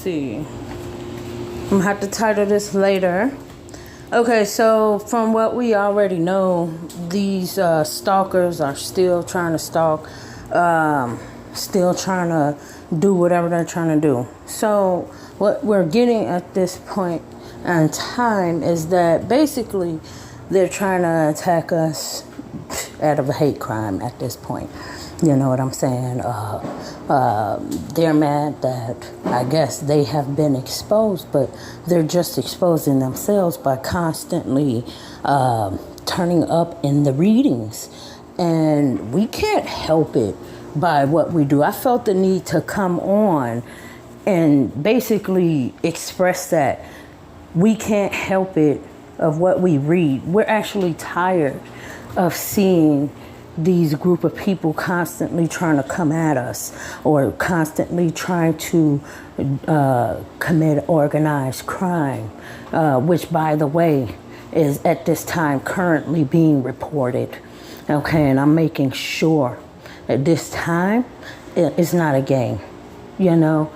see. I'm gonna have to title this later. Okay, so from what we already know, these stalkers are still trying to stalk, still trying to do whatever they're trying to do. So what we're getting at this point in time is that basically they're trying to attack us out of a hate crime at this point. You know what I'm saying? They're mad that I guess they have been exposed, but they're just exposing themselves by constantly turning up in the readings. And we can't help it by what we do. I felt the need to come on and basically express that we can't help it of what we read. We're actually tired of seeing these group of people constantly trying to come at us or constantly trying to commit organized crime, which, by the way, is at this time currently being reported. Okay, and I'm making sure at this time it's not a game. You know,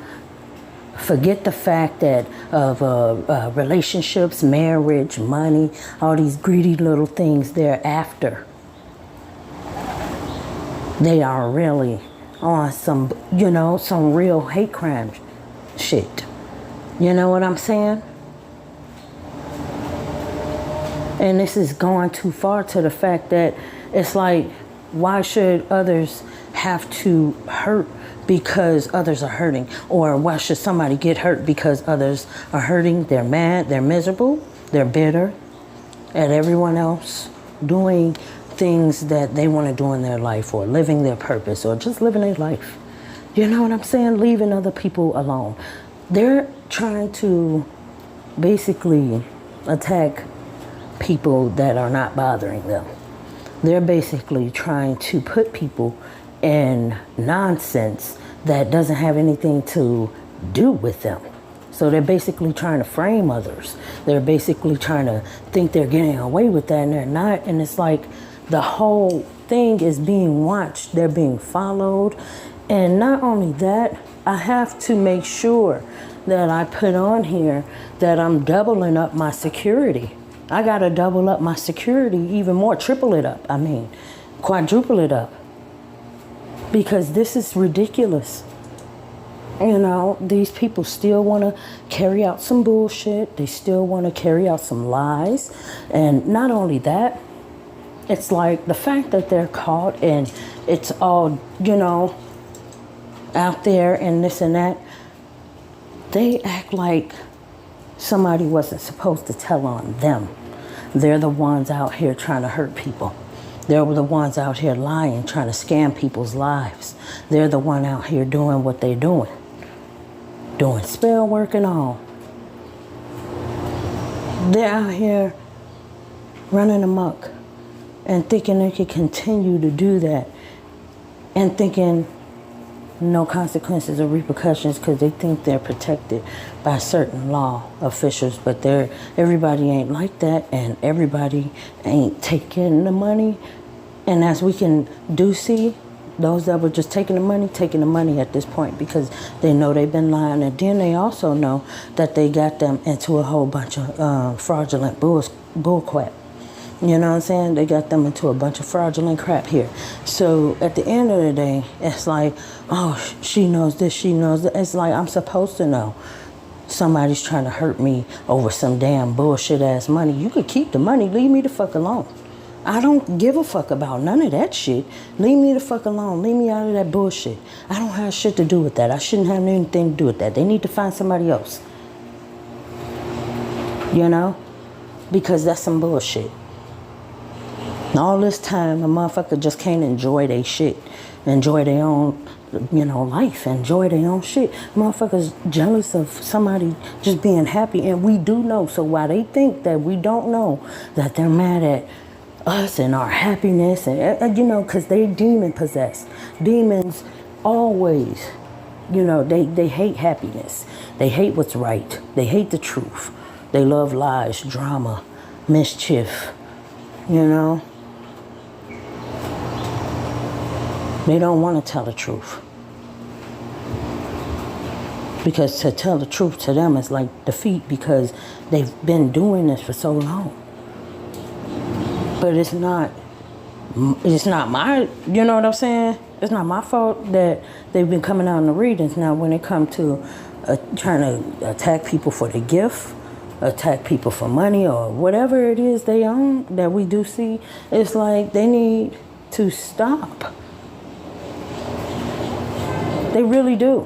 forget the fact that of relationships, marriage, money, all these greedy little things thereafter. They are really on some, you know, some real hate crime shit. You know what I'm saying? And this is going too far to the fact that it's like, why should others have to hurt because others are hurting? Or why should somebody get hurt because others are hurting? They're mad, they're miserable, they're bitter at everyone else doing things that they want to do in their life, or living their purpose, or just living their life. You know what I'm saying? Leaving other people alone. They're trying to basically attack people that are not bothering them. They're basically trying to put people in nonsense that doesn't have anything to do with them. So they're basically trying to frame others. They're basically trying to think they're getting away with that, and they're not. And it's like the whole thing is being watched. They're being followed. And not only that, I have to make sure that I put on here that I'm doubling up my security. I got to double up my security even more, triple it up. I mean, quadruple it up. Because this is ridiculous. You know, these people still want to carry out some bullshit. They still want to carry out some lies. And not only that, it's like the fact that they're caught and it's all, you know, out there and this and that. They act like somebody wasn't supposed to tell on them. They're the ones out here trying to hurt people. They're the ones out here lying, trying to scam people's lives. They're the one out here doing what they're doing. Doing spell work and all. They're out here running amok and thinking they could continue to do that and thinking no consequences or repercussions because they think they're protected by certain law officials, but everybody ain't like that, and everybody ain't taking the money. And as we can see, those that were just taking the money at this point because they know they've been lying. And then they also know that they got them into a whole bunch of fraudulent bullcrap. You know what I'm saying? They got them into a bunch of fraudulent crap here. So at the end of the day, it's like, oh, she knows this, she knows that. It's like, I'm supposed to know somebody's trying to hurt me over some damn bullshit ass money. You could keep the money. Leave me the fuck alone. I don't give a fuck about none of that shit. Leave me the fuck alone. Leave me out of that bullshit. I don't have shit to do with that. I shouldn't have anything to do with that. They need to find somebody else. You know? Because that's some bullshit. All this time, a motherfucker just can't enjoy their shit. Enjoy their own, you know, life. Enjoy their own shit. Motherfuckers jealous of somebody just being happy. And we do know. So while they think that we don't know, that they're mad at us and our happiness, and you know, because they're demon possessed. Demons always, you know, they hate happiness. They hate what's right. They hate the truth. They love lies, drama, mischief, you know. They don't want to tell the truth. Because to tell the truth to them is like defeat, because they've been doing this for so long. But it's not my, you know what I'm saying? It's not my fault that they've been coming out in the readings. Now, when it comes to trying to attack people for the gift, attack people for money, or whatever it is they own that we do see, it's like they need to stop. They really do.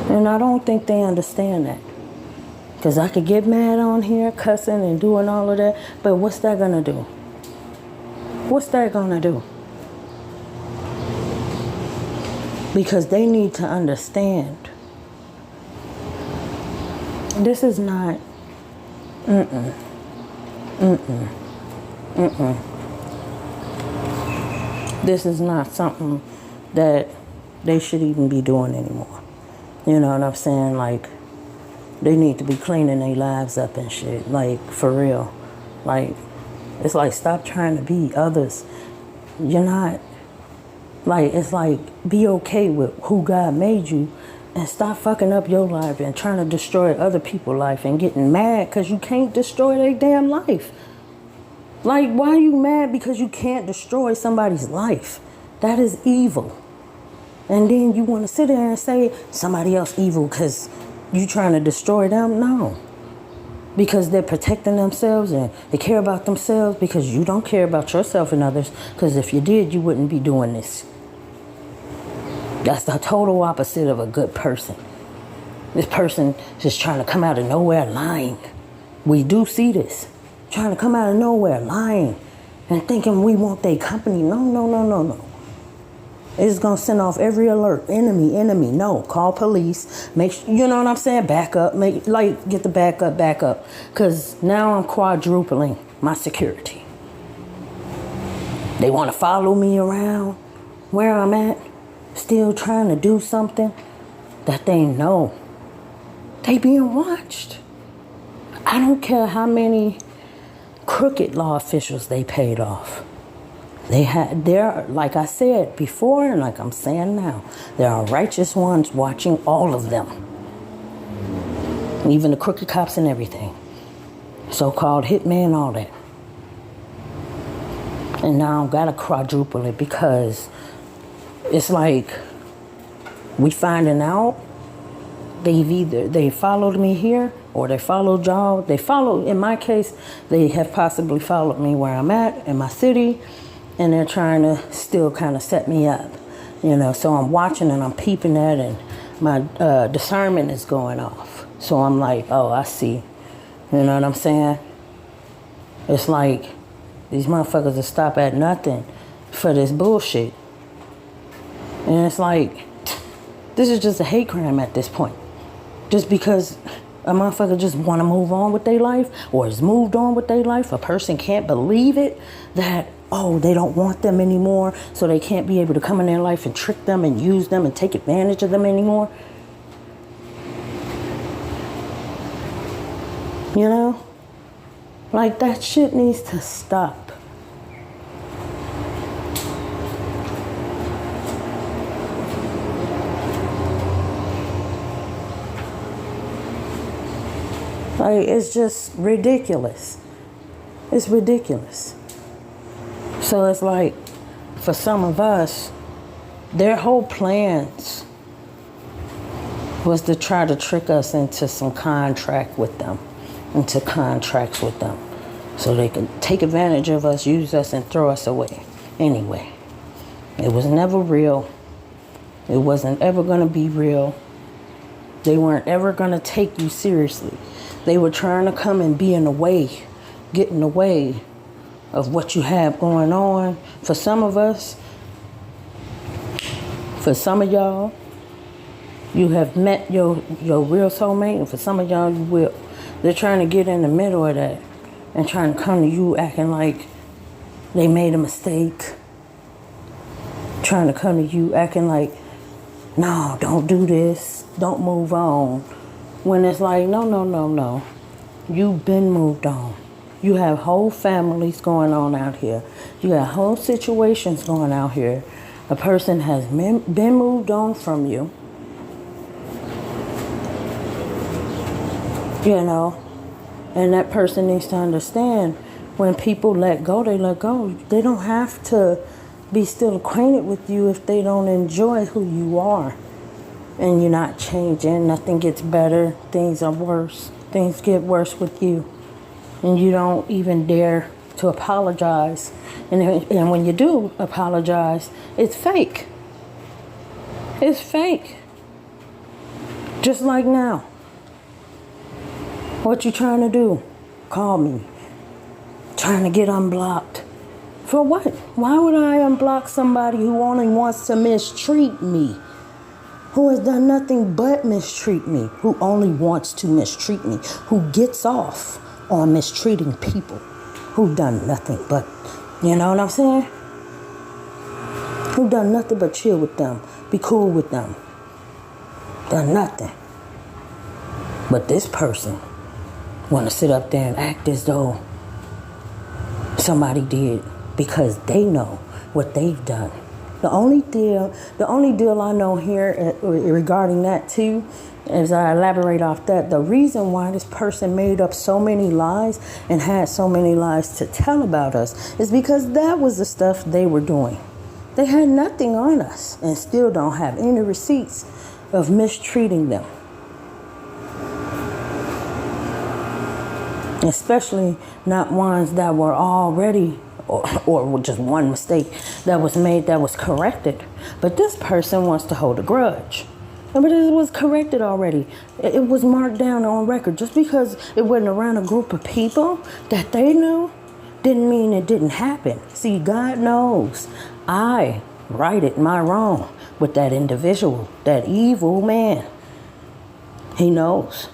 And I don't think they understand that. Because I could get mad on here, cussing and doing all of that, but what's that gonna do? What's that gonna do? Because they need to understand. This is not, This is not something that they should even be doing anymore. You know what I'm saying? Like, they need to be cleaning their lives up and shit. Like, for real. Like, it's like, stop trying to be others. You're not. Like, it's like, be okay with who God made you and stop fucking up your life and trying to destroy other people's life and getting mad because you can't destroy their damn life. Like, why are you mad because you can't destroy somebody's life? That is evil. And then you want to sit there and say somebody else evil because you trying to destroy them? No. Because they're protecting themselves and they care about themselves, because you don't care about yourself and others. Because if you did, you wouldn't be doing this. That's the total opposite of a good person. This person just trying to come out of nowhere lying. We do see this. Trying to come out of nowhere lying and thinking we want their company. No. It's going to send off every alert. Enemy. No. Call police. Make sure, you know what I'm saying? Back up. Get the back up. Because now I'm quadrupling my security. They want to follow me around where I'm at, still trying to do something that they know. They being watched. I don't care how many crooked law officials they paid off. There, like I said before, and like I'm saying now, there are righteous ones watching all of them. Even the crooked cops and everything. So-called hitman, all that. And now I've got to quadruple it, because it's like we finding out they followed me here, or they followed y'all. In my case, they have possibly followed me where I'm at, in my city, and they're trying to still kind of set me up, you know. So I'm watching and I'm peeping at, and my discernment is going off. So I'm like, oh, I see. You know what I'm saying? It's like these motherfuckers will stop at nothing for this bullshit. And it's like, this is just a hate crime at this point. Just because a motherfucker just want to move on with their life, or has moved on with their life, a person can't believe it, that, oh, they don't want them anymore, so they can't be able to come in their life and trick them and use them and take advantage of them anymore. You know? Like, that shit needs to stop. Like, it's just ridiculous. It's ridiculous. So it's like, for some of us, their whole plans was to try to trick us into some contracts with them, so they could take advantage of us, use us, and throw us away. Anyway, it was never real. It wasn't ever going to be real. They weren't ever going to take you seriously. They were trying to come and be in the way, get in the way of what you have going on. For some of us, for some of y'all, you have met your real soulmate, and for some of y'all, you will. They're trying to get in the middle of that and trying to come to you acting like they made a mistake. Trying to come to you acting like, no, don't do this, don't move on. When it's like, no. You've been moved on. You have whole families going on out here. You got whole situations going out here. A person has been moved on from you. you know. And that person needs to understand when people let go, they let go. They don't have to be still acquainted with you if they don't enjoy who you are. And you're not changing. Nothing gets better. Things are worse. Things get worse with you. And you don't even dare to apologize. And when you do apologize, it's fake. It's fake. Just like now. What you trying to do? Call me. Trying to get unblocked. For what? Why would I unblock somebody who only wants to mistreat me? Who has done nothing but mistreat me? Who only wants to mistreat me? Who gets off on mistreating people? Who done nothing but, you know what I'm saying? Who done nothing but chill with them, be cool with them. Done nothing. But this person want to sit up there and act as though somebody did because they know what they've done. The only deal I know here regarding that too, as I elaborate off that, the reason why this person made up so many lies and had so many lies to tell about us is because that was the stuff they were doing. They had nothing on us and still don't have any receipts of mistreating them. Especially not ones that were already or just one mistake that was made that was corrected. But this person wants to hold a grudge. But it was corrected already. It was marked down on record. Just because it wasn't around a group of people that they knew didn't mean it didn't happen. See, God knows I righted my wrong with that individual, that evil man. He knows.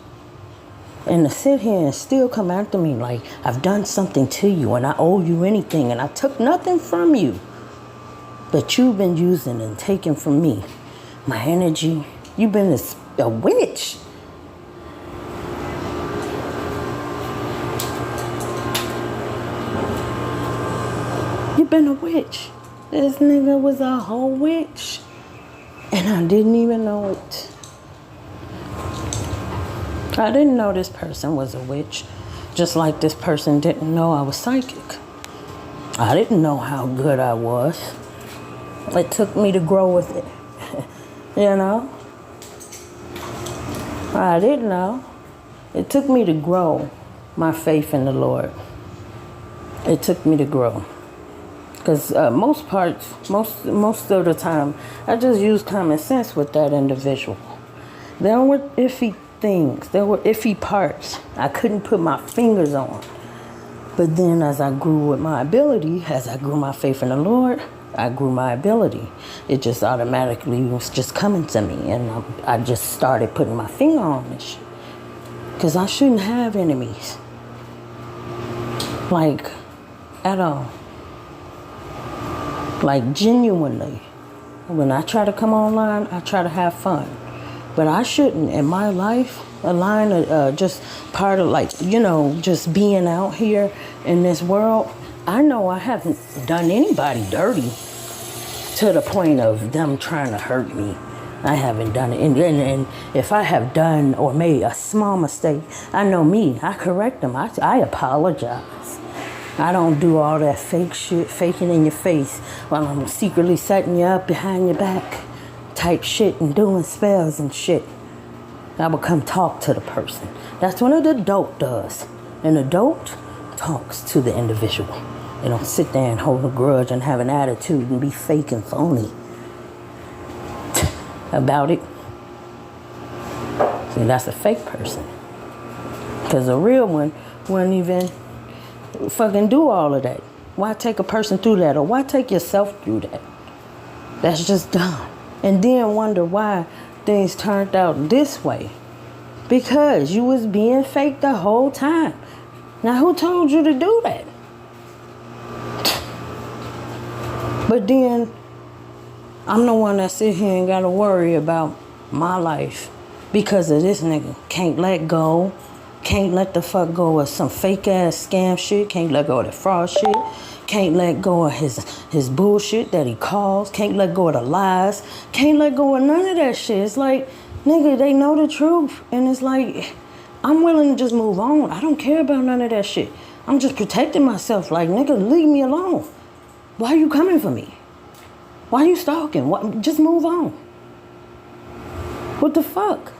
And to sit here and still come after me like I've done something to you and I owe you anything and I took nothing from you. But you've been using and taking from me my energy. You've been a witch. You've been a witch. This nigga was a whole witch. And I didn't even know it. I didn't know this person was a witch, just like this person didn't know I was psychic. I didn't know how good I was. It took me to grow with it, you know? I didn't know. It took me to grow my faith in the Lord. It took me to grow. Because most of the time, I just use common sense with that individual. There were iffy things. There were iffy parts I couldn't put my fingers on. But then as I grew with my ability, as I grew my faith in the Lord, I grew my ability. It just automatically was just coming to me. And I just started putting my finger on this shit. Because I shouldn't have enemies. Like, at all. Like, genuinely. When I try to come online, I try to have fun. But I shouldn't, in my life, just part of like, you know, just being out here in this world. I know I haven't done anybody dirty to the point of them trying to hurt me. I haven't done it. And if I have done or made a small mistake, I know me. I correct them. I apologize. I don't do all that fake shit, faking in your face while I'm secretly setting you up behind your back. Type shit and doing spells and shit. I will come talk to the person. That's what an adult does. An adult talks to the individual. They don't sit there and hold a grudge and have an attitude and be fake and phony about it. See, that's a fake person. Because a real one wouldn't even fucking do all of that. Why take a person through that? Or why take yourself through that? That's just dumb. And then wonder why things turned out this way. Because you was being fake the whole time. Now, who told you to do that? But then, I'm the one that sit here and gotta worry about my life because of this nigga. Can't let go. Can't let the fuck go of some fake ass scam shit. Can't let go of the fraud shit. Can't let go of his bullshit that he calls. Can't let go of the lies. Can't let go of none of that shit. It's like, nigga, they know the truth. And it's like, I'm willing to just move on. I don't care about none of that shit. I'm just protecting myself. Like, nigga, leave me alone. Why are you coming for me? Why are you stalking? What? Just move on. What the fuck?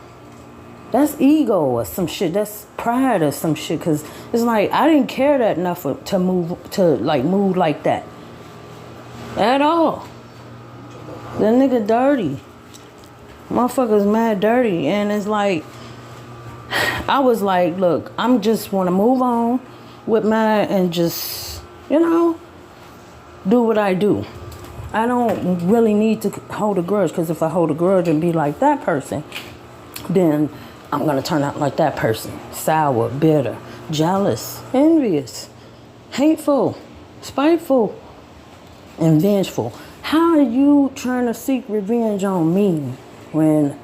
That's ego or some shit. That's pride or some shit. Cause it's like I didn't care that enough to move like that at all. The nigga dirty. Motherfuckers mad dirty, and it's like I was like, look, I'm just want to move on with mine and just do what I do. I don't really need to hold a grudge, because if I hold a grudge and be like that person, then I'm going to turn out like that person. Sour, bitter, jealous, envious, hateful, spiteful, and vengeful. How are you trying to seek revenge on me when,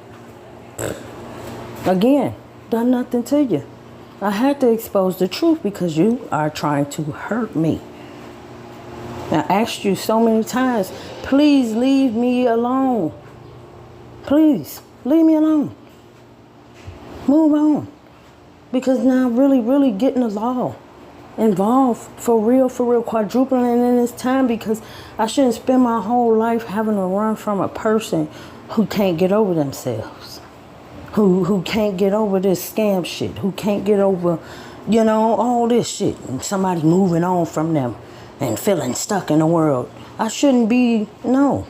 again, done nothing to you? I had to expose the truth because you are trying to hurt me. I asked you so many times, please leave me alone. Please, leave me alone. Move on. Because now I'm really getting the law involved for real, quadrupling in this time, because I shouldn't spend my whole life having to run from a person who can't get over themselves. Who can't get over this scam shit. Who can't get over, all this shit. And somebody moving on from them and feeling stuck in the world. I shouldn't be, no.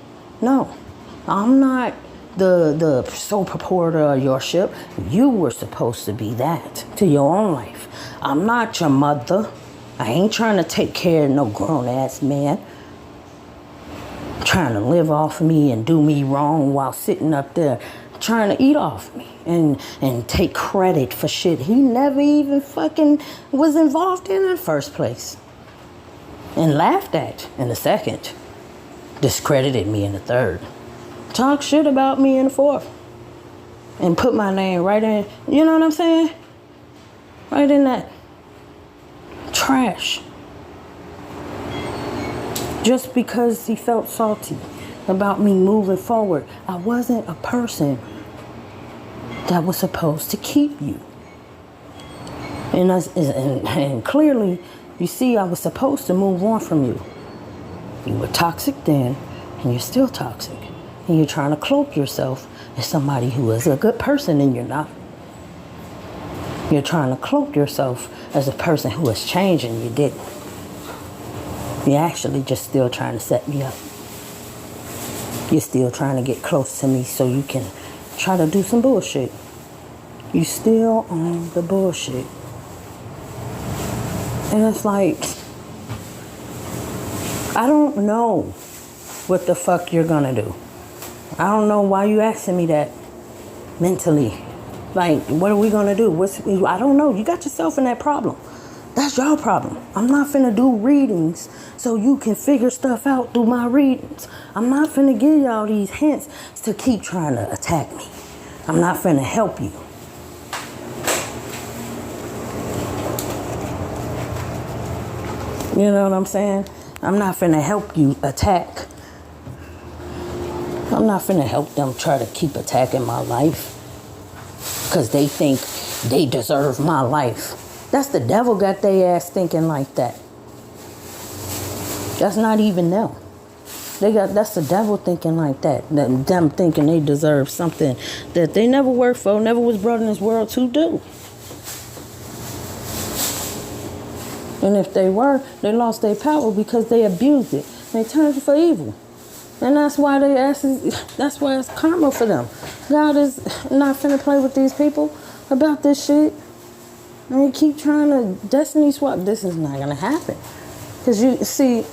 I'm not the sole proprietor of your ship. You were supposed to be that to your own life. I'm not your mother. I ain't trying to take care of no grown-ass man trying to live off of me and do me wrong while sitting up there trying to eat off me and take credit for shit he never even fucking was involved in the first place. And laughed at in the second. Discredited me in the third. Talk shit about me in the fourth. And put my name right in, you know what I'm saying? Right in that trash. Just because he felt salty about me moving forward. I wasn't a person that was supposed to keep you. And clearly, you see, I was supposed to move on from you. You were toxic then, and you're still toxic. And you're trying to cloak yourself as somebody who is a good person, and you're not. You're trying to cloak yourself as a person who is changing, you didn't. You're actually just still trying to set me up. You're still trying to get close to me so you can try to do some bullshit. You still on the bullshit. And it's like, I don't know what the fuck you're gonna do. I don't know why you asking me that mentally. Like, what are we gonna do? I don't know. You got yourself in that problem. That's your problem. I'm not finna do readings so you can figure stuff out through my readings. I'm not finna give y'all these hints to keep trying to attack me. I'm not finna help you. You know what I'm saying? I'm not finna help you attack. I'm not finna help them try to keep attacking my life because they think they deserve my life. That's the devil got their ass thinking like that. That's not even them. That's the devil thinking like that. Them thinking they deserve something that they never worked for, never was brought in this world to do. And if they were, they lost their power because they abused it. They turned it for evil. And that's why that's why it's karma for them. God is not finna play with these people about this shit. And you keep trying to destiny swap. This is not gonna happen. Because you see,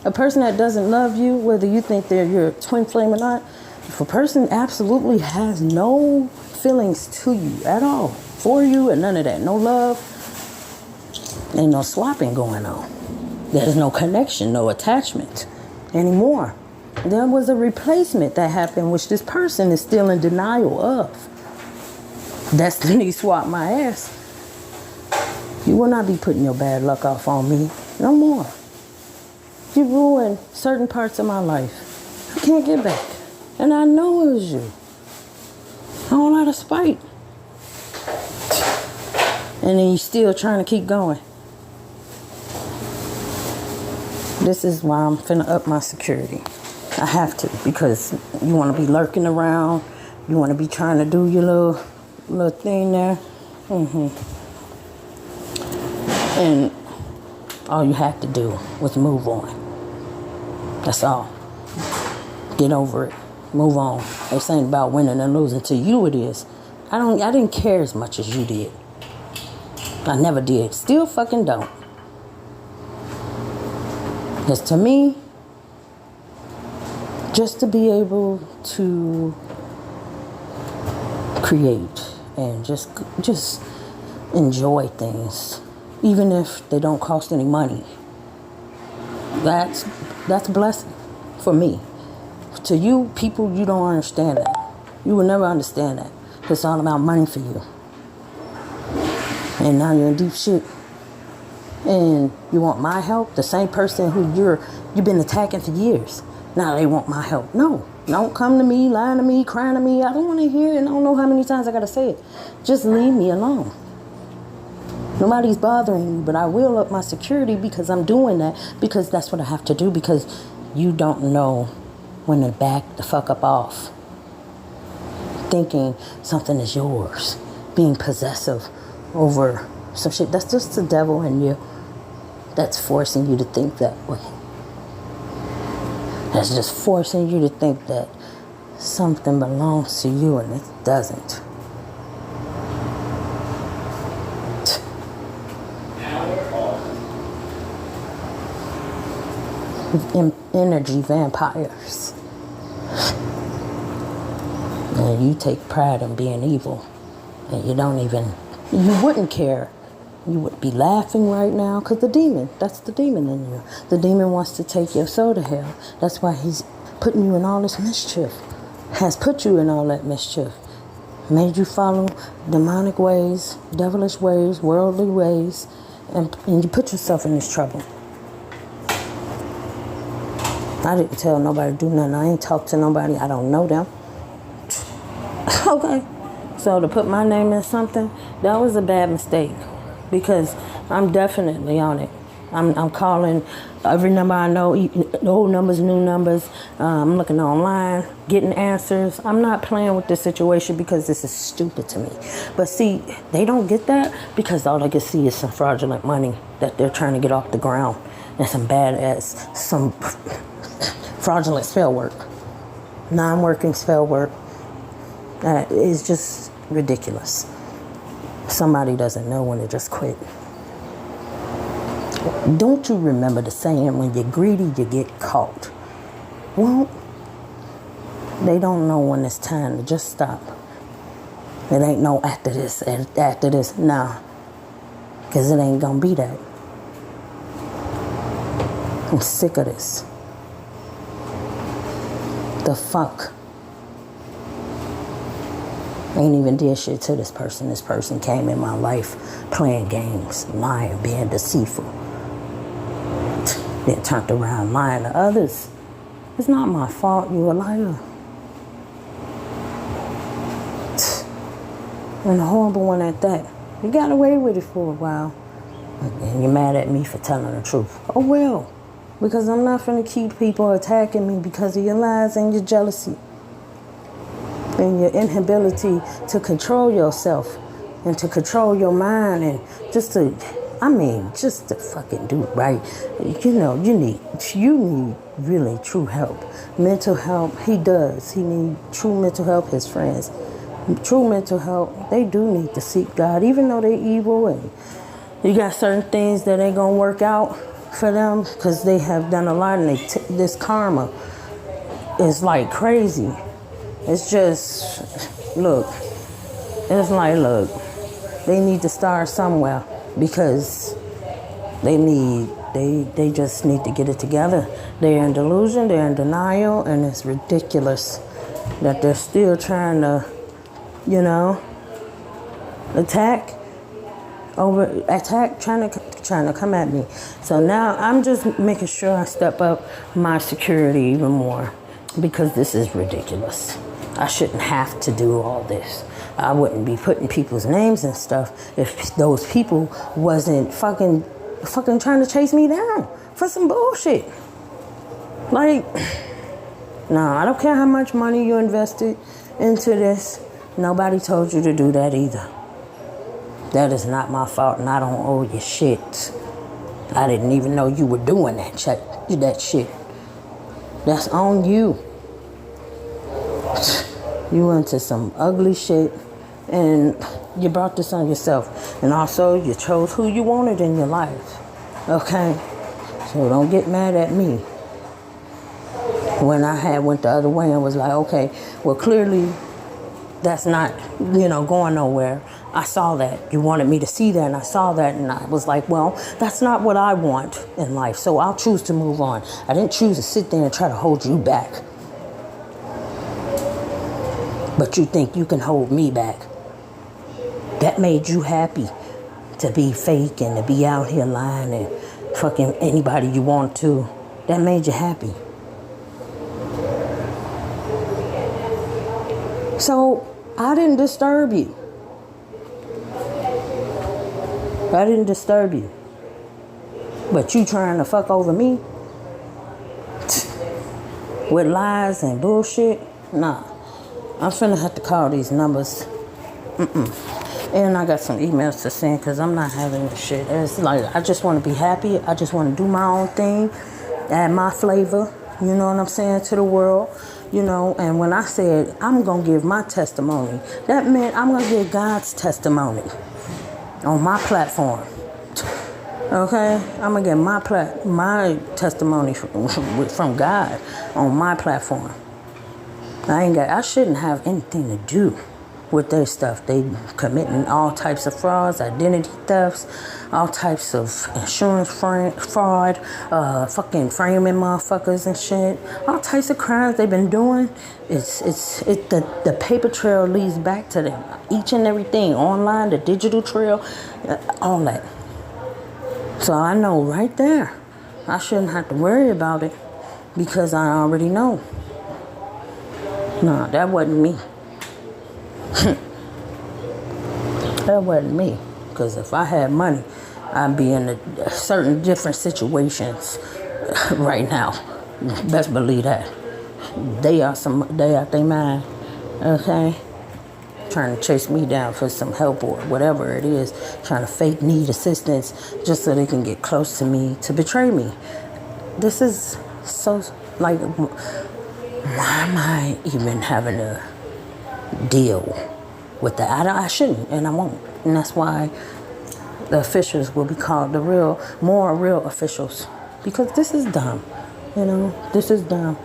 a person that doesn't love you, whether you think they're your twin flame or not, if a person absolutely has no feelings to you at all, for you and none of that, no love, ain't no swapping going on. There's no connection, no attachment anymore. There was a replacement that happened, which this person is still in denial of. Destiny swap my ass. You will not be putting your bad luck off on me no more. You ruined certain parts of my life. I can't get back. And I know it was you. A whole lot of spite. And then you still trying to keep going. This is why I'm finna up my security. I have to, because you want to be lurking around. You want to be trying to do your little thing there. And all you have to do was move on. That's all. Get over it. Move on. This ain't about winning and losing. To you it is. I didn't care as much as you did. I never did. Still fucking don't. Because to me, just to be able to create and just enjoy things, even if they don't cost any money, that's a blessing for me. To you people, you don't understand that. You will never understand that. It's all about money for you. And now you're in deep shit. And you want my help? The same person who you've been attacking for years. Now they want my help. No. Don't come to me, lying to me, crying to me. I don't want to hear it. I don't know how many times I got to say it. Just leave me alone. Nobody's bothering me, but I will up my security because I'm doing that. Because that's what I have to do. Because you don't know when to back the fuck up off. Thinking something is yours. Being possessive over some shit. That's just the devil in you. That's forcing you to think that way. That's just forcing you to think that something belongs to you and it doesn't. Energy vampires. And you take pride in being evil. And you wouldn't care. You would be laughing right now because that's the demon in you. The demon wants to take your soul to hell. That's why he's putting you in all this mischief. Has put you in all that mischief. Made you follow demonic ways, devilish ways, worldly ways, and you put yourself in this trouble. I didn't tell nobody to do nothing. I ain't talked to nobody. I don't know them. Okay. So to put my name in something, that was a bad mistake. Because I'm definitely on it. I'm calling every number I know, old numbers, new numbers. I'm looking online, getting answers. I'm not playing with this situation because this is stupid to me. But see, they don't get that because all they can see is some fraudulent money that they're trying to get off the ground and some fraudulent spell work, non-working spell work. It's just ridiculous. Somebody doesn't know when to just quit. Don't you remember the saying, when you're greedy, you get caught? Well, they don't know when it's time to just stop. It ain't no after this. Nah. Because it ain't going to be that. I'm sick of this. The fuck? Ain't even did shit to this person. This person came in my life playing games, lying, being deceitful. Then turned around lying to others. It's not my fault you a liar. And a horrible one at that. You got away with it for a while. And you're mad at me for telling the truth. Oh well. Because I'm not finna keep people attacking me because of your lies and your jealousy. And your inability to control yourself and to control your mind and just to fucking do it right. You know, you need really true help. Mental help, he does. He need true mental help, his friends. True mental help, they do need to seek God, even though they're evil and you got certain things that ain't gonna work out for them because they have done a lot and this karma is like crazy. It's just, look, they need to start somewhere because they just need to get it together. They're in delusion, they're in denial, and it's ridiculous that they're still trying to, trying to come at me. So now I'm just making sure I step up my security even more because this is ridiculous. I shouldn't have to do all this. I wouldn't be putting people's names and stuff if those people wasn't fucking trying to chase me down for some bullshit. Like, no, I don't care how much money you invested into this. Nobody told you to do that either. That is not my fault, and I don't owe you shit. I didn't even know you were doing that shit. That's on you. You into some ugly shit, and you brought this on yourself. And also, you chose who you wanted in your life. Okay? So don't get mad at me. When I went the other way and was like, okay, well, clearly that's not, going nowhere. I saw that. You wanted me to see that, and I saw that, and I was like, well, that's not what I want in life, so I'll choose to move on. I didn't choose to sit there and try to hold you back. But you think you can hold me back. That made you happy to be fake and to be out here lying and fucking anybody you want to. That made you happy. So I didn't disturb you. I didn't disturb you. But you trying to fuck over me with lies and bullshit? Nah. I'm finna have to call these numbers. And I got some emails to send because I'm not having this shit. It's like, I just want to be happy. I just want to do my own thing. Add my flavor, you know what I'm saying, to the world. And when I said I'm going to give my testimony, that meant I'm going to give God's testimony on my platform. Okay? I'm going to get my testimony from God on my platform. I shouldn't have anything to do with their stuff. They committing all types of frauds, identity thefts, all types of insurance fraud, fucking framing motherfuckers and shit. All types of crimes they've been doing. The paper trail leads back to them. Each and everything online, the digital trail, all that. So I know right there, I shouldn't have to worry about it because I already know. No, that wasn't me. That wasn't me. Because if I had money, I'd be in certain different situations right now. Best believe that. They out their mind. Okay? Trying to chase me down for some help or whatever it is. Trying to fake need assistance just so they can get close to me to betray me. This is so, like, why am I even having to deal with that? I shouldn't, and I won't. And that's why the officials will be called more real officials. Because this is dumb. This is dumb.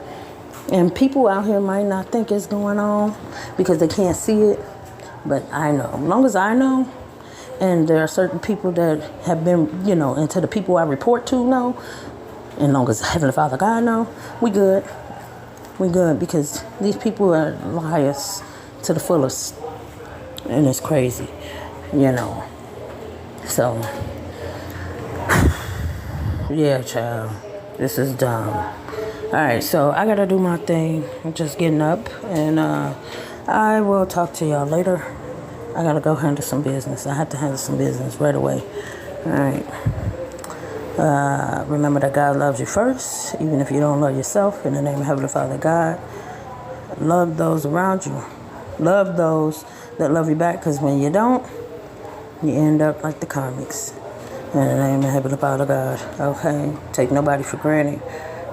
And people out here might not think it's going on because they can't see it. But I know. As long as I know, and there are certain people that have been, and to the people I report to know, and long as Heavenly Father God know, we good. We good because these people are liars to the fullest. And it's crazy, So, yeah, child. This is dumb. Alright, so I gotta do my thing. I'm just getting up. And I will talk to y'all later. I gotta go handle some business. I have to handle some business right away. Alright. Remember that God loves you first, even if you don't love yourself. In the name of Heavenly Father God, love those around you. Love those that love you back, because when you don't, you end up like the comics. In the name of Heavenly Father God, okay? Take nobody for granted.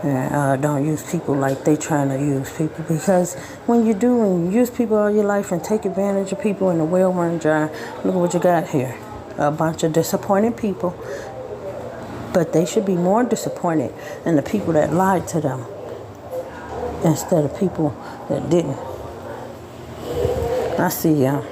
And don't use people like they trying to use people, because when you use people all your life and take advantage of people in the well run dry, look at what you got here. A bunch of disappointed people. But they should be more disappointed in the people that lied to them instead of people that didn't. I see y'all.